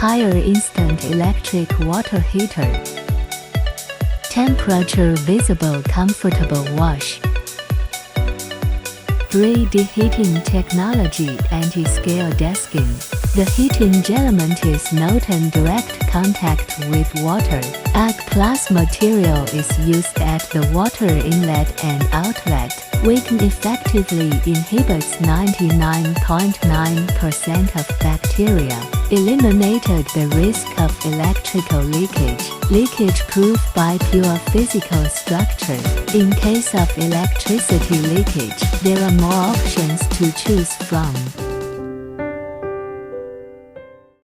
Higher instant electric water heater. Temperature visible comfortable wash. 3D heating technology anti-scale desking. The heating element is not in direct contact with water. AG Plus material is used at the water inlet and outlet, which effectively inhibits 99.9% of bacteria, eliminated the risk of electrical leakage. Leakage-proof by pure physical structure. In case of electricity leakage, there are more options to choose from.